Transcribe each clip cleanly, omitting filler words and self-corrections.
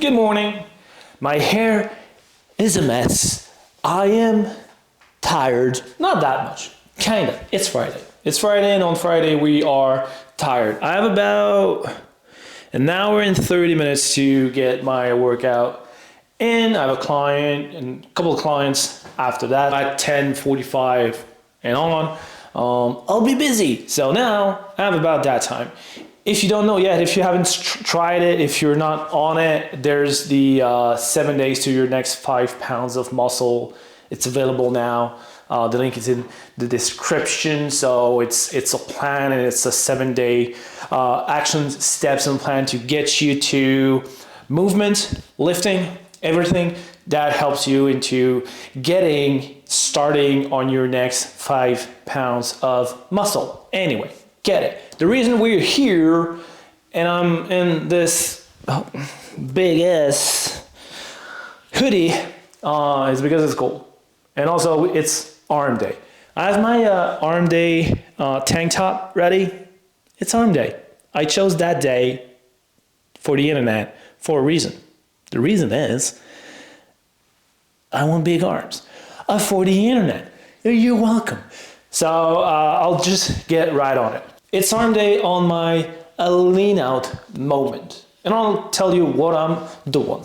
Good morning. My hair is a mess. I am tired. Not that much. Kinda. It's Friday. It's Friday, and on Friday we are tired. I have about an hour and 30 minutes to get my workout in. I have a client and a couple of clients after that at 10:45 and on. I'll be busy. So now I have about that time. If you don't know yet, if you haven't tried it, if you're not on it, there's the 7 days to your next 5 pounds of muscle. It's available now. The link is in the description. So it's a plan, and it's a 7-day action steps and plan to get you to movement, lifting, everything that helps you into starting on your next 5 pounds of muscle. Anyway, get it. The reason we're here and I'm in this big ass hoodie is because it's cold. And also it's arm day. I have my arm day tank top ready. It's arm day. I chose that day for the internet for a reason. The reason is I want big arms for the internet. You're welcome. So I'll just get right on it. It's arm day on my lean out moment. And I'll tell you what I'm doing.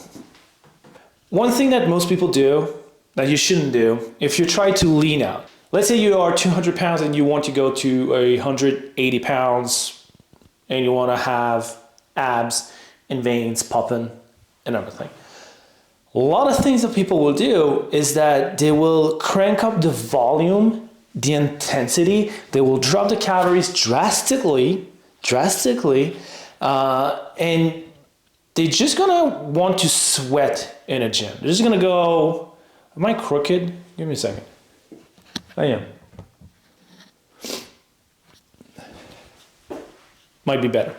One thing that most people do that you shouldn't do, if you try to lean out, let's say you are 200 pounds and you want to go to 180 pounds and you want to have abs and veins popping and everything. A lot of things that people will do is that they will crank up the volume, the intensity, they will drop the calories drastically, and they're just gonna want to sweat in a gym. They're just gonna go, am I crooked? Give me a second. I am. Might be better.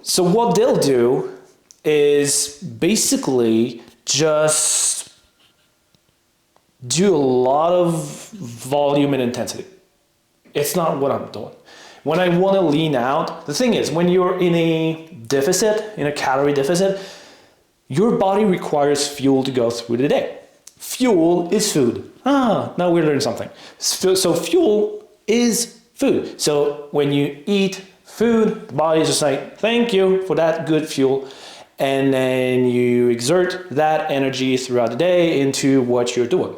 So what they'll do is basically just do a lot of volume and intensity. It's not what I'm doing. When I want to lean out, the thing is, when you're in a deficit, in a calorie deficit, your body requires fuel to go through the day. Fuel is food. Now we learned something. So fuel is food. So when you eat food, the body is just like, thank you for that good fuel. And then you exert that energy throughout the day into what you're doing.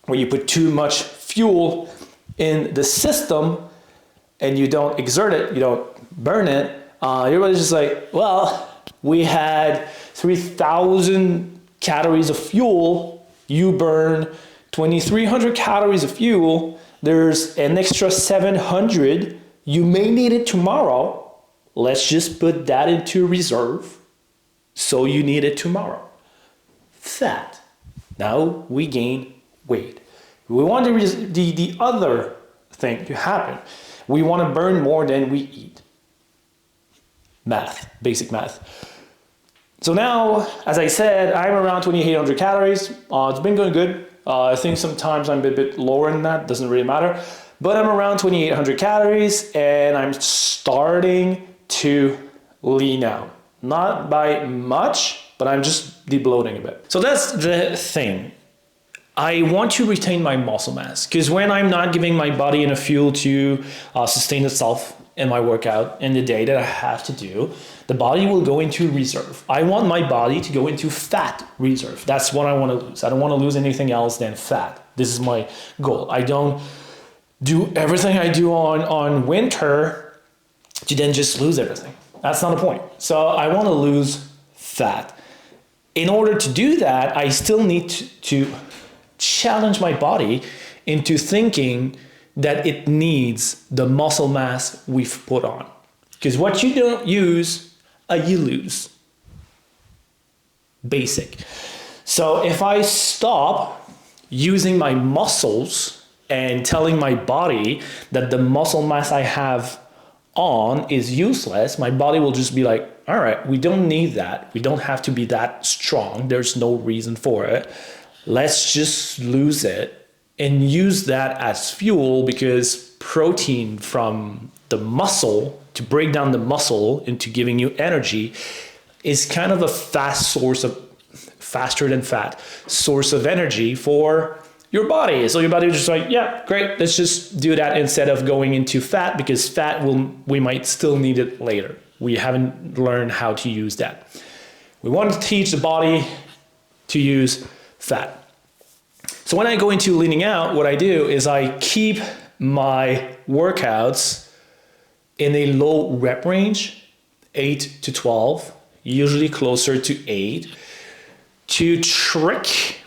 When you put too much fuel in the system and you don't exert it, you don't burn it, everybody's just like, well, we had 3,000 calories of fuel, you burn 2,300 calories of fuel, there's an extra 700, you may need it tomorrow, let's just put that into reserve. So you need it tomorrow. Fat. Now we gain weight. We want the other thing to happen. We want to burn more than we eat. Math, basic math. So now, as I said, I'm around 2,800 calories. It's been going good. I think sometimes I'm a bit lower than that, doesn't really matter. But I'm around 2,800 calories and I'm starting to lean out. Not by much, but I'm just debloating a bit. So that's the thing. I want to retain my muscle mass because when I'm not giving my body enough fuel to sustain itself in my workout in the day that I have to do, the body will go into reserve. I want my body to go into fat reserve. That's what I want to lose. I don't want to lose anything else than fat. This is my goal. I don't do everything I do on winter to then just lose everything. That's not the point. So I want to lose fat. In order to do that, I still need to challenge my body into thinking that it needs the muscle mass we've put on. Because what you don't use, you lose. Basic. So if I stop using my muscles and telling my body that the muscle mass I have on is useless, my body will just be like, all right, we don't need that. We don't have to be that strong. There's no reason for it. Let's just lose it and use that as fuel, because protein from the muscle to break down the muscle into giving you energy is kind of a faster than fat source of energy for your body. So your body is just like, yeah, great, let's just do that instead of going into fat, because we might still need it later. We haven't learned how to use that. We want to teach the body to use fat. So when I go into leaning out, what I do is I keep my workouts in a low rep range, 8 to 12, usually closer to 8, to trick,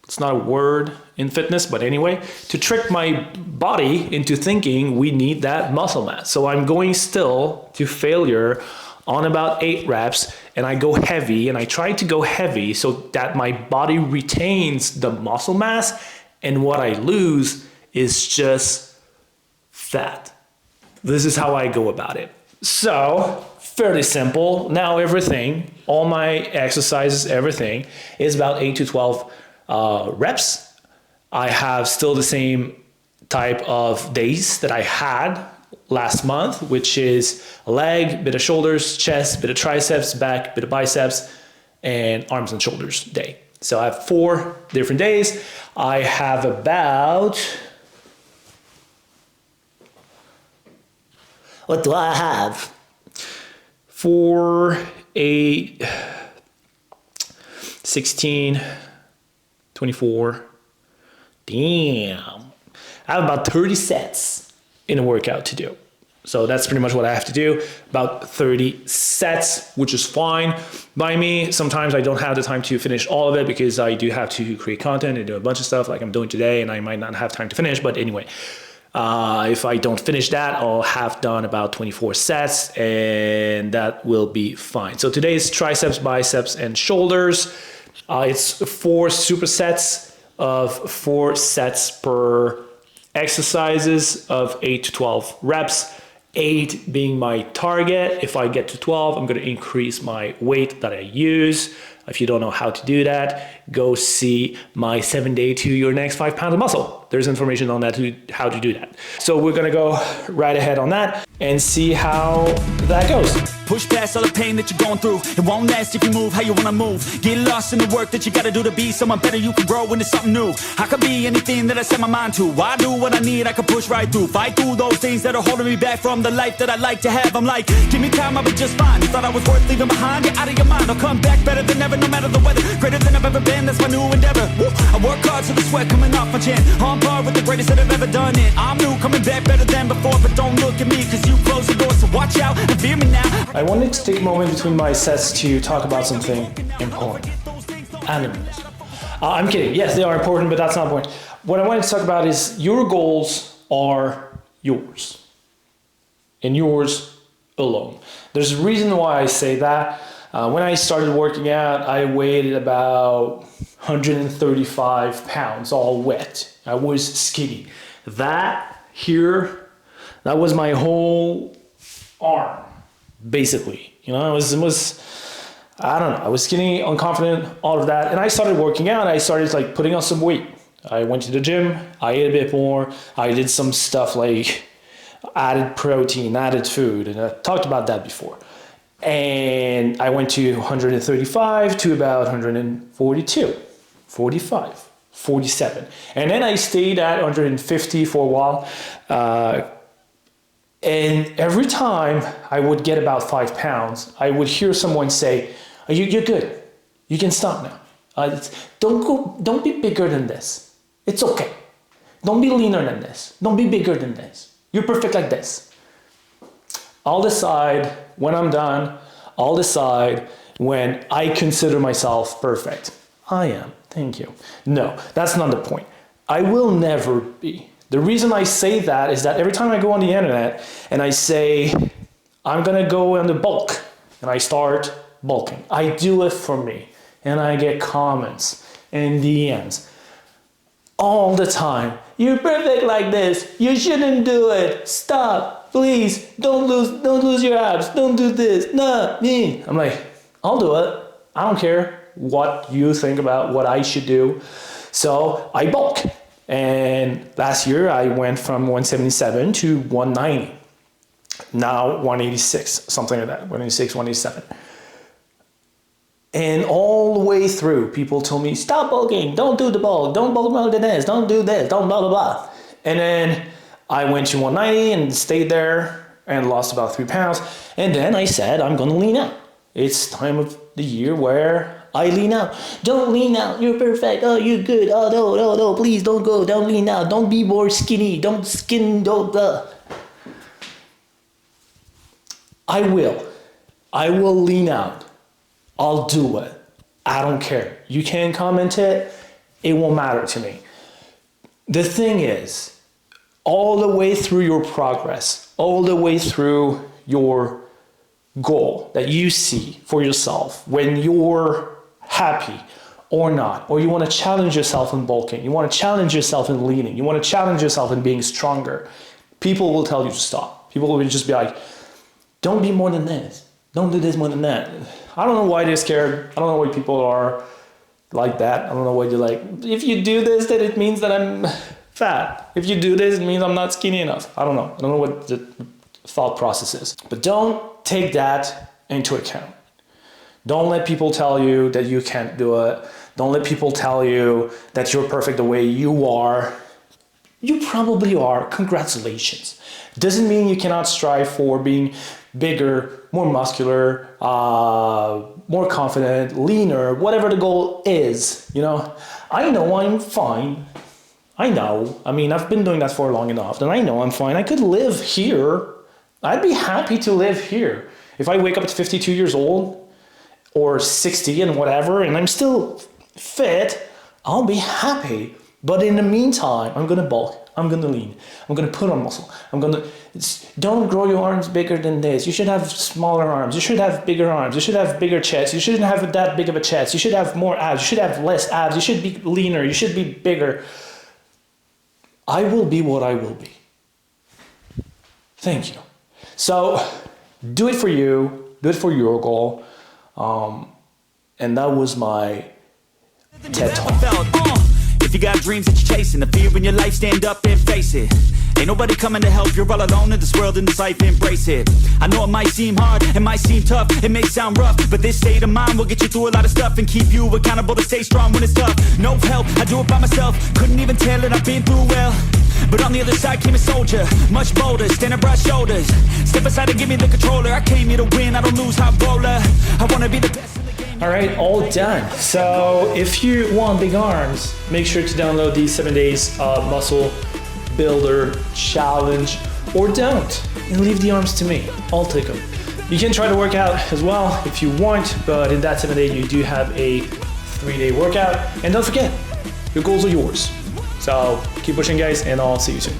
it's not a word in fitness, but anyway, to trick my body into thinking we need that muscle mass. So I'm going still to failure on about 8 reps, and I go heavy, and I try to go heavy so that my body retains the muscle mass, and what I lose is just fat. This is how I go about it. So, fairly simple. Now everything, all my exercises, everything is about 8 to 12 reps. I have still the same type of days that I had last month, which is a leg, bit of shoulders, chest, bit of triceps, back, bit of biceps, and arms and shoulders day. So I have 4 different days. I have about, what do I have? 4, 8, 16, 24. Damn. I have about 30 sets in a workout to do. So that's pretty much what I have to do, about 30 sets, which is fine by me. Sometimes I don't have the time to finish all of it because I do have to create content and do a bunch of stuff like I'm doing today, and I might not have time to finish, but anyway. If I don't finish that, I'll have done about 24 sets, and that will be fine. So today is triceps, biceps, and shoulders. It's 4 supersets of 4 sets per exercises of 8 to 12 reps, 8 being my target. If I get to 12, I'm going to increase my weight that I use. If you don't know how to do that, go see my 7-day to your next 5 pounds of muscle. There's information on that, how to do that. So we're gonna go right ahead on that and see how that goes. Push past all the pain that you're going through. It won't last if you move how you wanna move. Get lost in the work that you gotta do to be someone better. You can grow into something new. I could be anything that I set my mind to. I do what I need, I can push right through. Fight through those things that are holding me back from the life that I like to have. I'm like, give me time, I'll be just fine. You thought I was worth leaving behind? Get out of your mind, I'll come back better than ever, no matter the weather. Greater than I've ever been, that's my new endeavor. Woo. I work hard so the sweat coming off my chin. On par with the greatest that I've ever done it. I'm new, coming back better than before. But don't look at me, cause you closed the door. So watch out and fear me now. I wanted to take a moment between my sets to talk about something important. Animals. I'm kidding. Yes, they are important, but that's not the point. What I wanted to talk about is your goals are yours. And yours alone. There's a reason why I say that. When I started working out, I weighed about 135 pounds, all wet. I was skinny. That here, that was my whole arm, basically. You know, I was I don't know, I was skinny, unconfident, all of that. And I started working out, I started like putting on some weight. I went to the gym, I ate a bit more, I did some stuff like added protein, added food, and I talked about that before. And I went to 135 to about 142, 45, 47. And then I stayed at 150 for a while. And every time I would get about 5 pounds, I would hear someone say, you're good. You can stop now. Don't be bigger than this. It's okay. Don't be leaner than this. Don't be bigger than this. You're perfect like this. I'll decide when I'm done. I'll decide when I consider myself perfect. I am. Thank you. No, that's not the point. I will never be. The reason I say that is that every time I go on the internet and I say, I'm going to go on the bulk, and I start bulking, I do it for me. And I get comments and DMs all the time. You're perfect like this. You shouldn't do it. Stop. Please. Don't lose your abs. Don't do this. No, me. I'm like, I'll do it. I don't care what you think about what I should do. So I bulk. And last year I went from 177 to 190. Now 186, something like that. 186, 187. And all the way through, people told me, stop bulking, don't do the bulk, don't bulk more than this, don't do this, don't blah, blah, blah. And then I went to 190 and stayed there and lost about 3 pounds. And then I said, I'm gonna lean out. It's time of the year where I lean out. Don't lean out, you're perfect, oh, you're good, oh, no, please don't go, don't lean out, don't be more skinny, don't I will lean out. I'll do it. I don't care. You can comment it. It won't matter to me. The thing is, all the way through your progress, all the way through your goal that you see for yourself, when you're happy or not, or you want to challenge yourself in bulking, you want to challenge yourself in leaning, you want to challenge yourself in being stronger, people will tell you to stop. People will just be like, don't be more than this. Don't do this more than that. I don't know why they're scared. I don't know why people are like that. I don't know why they're like, if you do this, then it means that I'm fat. If you do this, it means I'm not skinny enough. I don't know. I don't know what the thought process is. But don't take that into account. Don't let people tell you that you can't do it. Don't let people tell you that you're perfect the way you are. You probably are. Congratulations. Doesn't mean you cannot strive for being bigger, more muscular, more confident, leaner, whatever the goal is. You know, I know I'm fine. I know. I mean, I've been doing that for long enough, and I know I'm fine. I could live here. I'd be happy to live here. If I wake up at 52 years old or 60 and whatever, and I'm still fit, I'll be happy. But in the meantime, I'm gonna bulk. I'm gonna lean. I'm gonna put on muscle. Don't grow your arms bigger than this. You should have smaller arms. You should have bigger arms. You should have bigger chest. You shouldn't have that big of a chest. You should have more abs. You should have less abs. You should be leaner. You should be bigger. I will be what I will be. Thank you. So do it for you. Do it for your goal. And that was my TED Talk. If you got dreams that you're chasing, the fear in your life, stand up and face it. Ain't nobody coming to help, you're all alone in this world, in this life, embrace it. I know it might seem hard, it might seem tough, it may sound rough, but this state of mind will get you through a lot of stuff and keep you accountable to stay strong when it's tough. No help, I do it by myself, couldn't even tell it, I've been through well. But on the other side came a soldier, much bolder, standing broad shoulders. Step aside and give me the controller, I came here to win, I don't lose, high roller. I wanna be the best in the game. All right, all done. So if you want big arms, make sure to download the 7 days muscle builder challenge, or don't, and leave the arms to me. I'll take them. You can try to work out as well if you want, but in that 7 day you do have a 3-day workout. And don't forget, your goals are yours. So keep pushing, guys, and I'll see you soon.